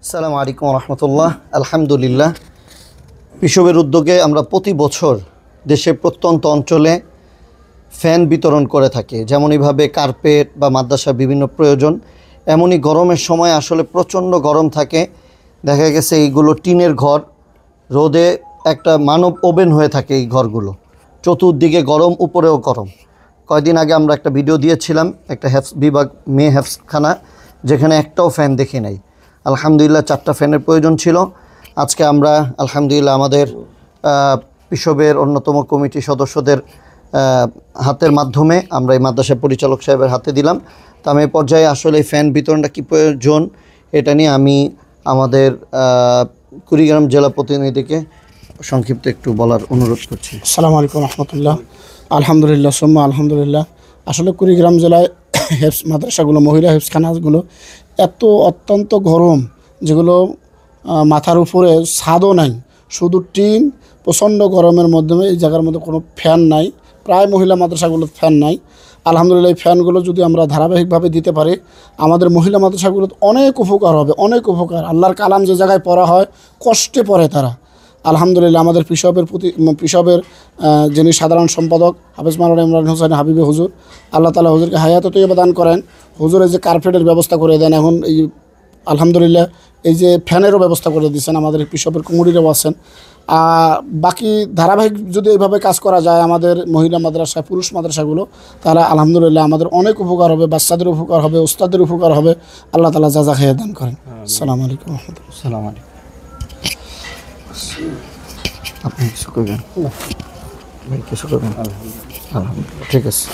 আসসালামু আলাইকুম রহমতুল্লাহ। আলহামদুলিল্লাহ, পিসবের উদ্যোগে আমরা প্রতি বছর দেশের প্রত্যন্ত অঞ্চলে ফ্যান বিতরণ করে থাকি। যেমনইভাবে কার্পেট বা মাদ্রাসার বিভিন্ন প্রয়োজন, এমনই গরমের সময় আসলে প্রচণ্ড গরম থাকে। দেখা গেছে এইগুলো টিনের ঘর, রোদে একটা মানব ওভেন হয়ে থাকে এই ঘরগুলো, চতুর্দিকে গরম, উপরেও গরম। কয়েকদিন আগে আমরা একটা ভিডিও দিয়েছিলাম একটা হেফস বিভাগ, মেয়ে হেফসখানা, যেখানে একটাও ফ্যান দেখি নাই। আলহামদুলিল্লাহ 4টা ফ্যানের প্রয়োজন ছিল। আজকে আমরা আলহামদুলিল্লাহ আমাদের পিসবের অন্যতম কমিটি সদস্যদের হাতের মাধ্যমে আমরা এই মাদ্রাসা পরিচালক সাহেবের হাতে দিলাম। তো আমি এই পর্যায়ে আসলে এই ফ্যান বিতরণটা কী প্রয়োজন এটা নিয়ে আমি আমাদের কুড়িগ্রাম জেলা প্রতিনিধিকে সংক্ষিপ্ত একটু বলার অনুরোধ করছি। আসসালামু আলাইকুম রহমতুল্লাহ। আলহামদুলিল্লাহ সুম্মা আলহামদুলিল্লাহ। আসলে কুড়িগ্রাম জেলায় হেফস মাদ্রাসাগুলো, মহিলা হেফসখানাগুলো অত্যন্ত গরম, যেগুলো মাথার উপরে ছাদও নাই, শুধু টিন। প্রচণ্ড গরমের মাধ্যমে এই জায়গার মধ্যে কোনো ফ্যান নাই, প্রায় মহিলা মাদ্রাসাগুলো ফ্যান নাই। আলহামদুলিল্লাহ এই ফ্যানগুলো যদি আমরা ধারাবাহিকভাবে দিতে পারি, আমাদের মহিলা মাদ্রাসাগুলো অনেক উপকার হবে, অনেক উপকার। আল্লাহর কালাম যে জায়গায় পড়া হয়, কষ্টে পড়ে তারা। আলহামদুলিল্লাহ আমাদের পিসবের যিনি সাধারণ সম্পাদক হাফেজ মাওলানা ইমরান হোসেন হাবিবে হুজুর, আল্লাহ তাআলা হুজুরকে হায়াত তৈয়বা দান করেন। হুজুরের যে কার্পেটের ব্যবস্থা করে দেন, এখন এই আলহামদুলিল্লাহ এই যে ফ্যানেরও ব্যবস্থা করে দিচ্ছেন, আমাদের পিসবের কুমুরিরাও আছেন। বাকি ধারাবাহিক যদি এইভাবে কাজ করা যায় আমাদের মহিলা মাদ্রাসা, পুরুষ মাদ্রাসাগুলো, তাহলে আলহামদুলিল্লাহ আমাদের অনেক উপকার হবে, বাচ্চাদের উপকার হবে, ওস্তাদের উপকার হবে। আল্লাহ তাআলা যা হায়াত দান করেন। আসসালামু আলাইকুম রহমতুল্লাহ। আসসালামু আলাইকুম। আপনি কিছু করবেন? ভাই কিছু করবেন? আলহামদুলিল্লাহ, ঠিক আছে।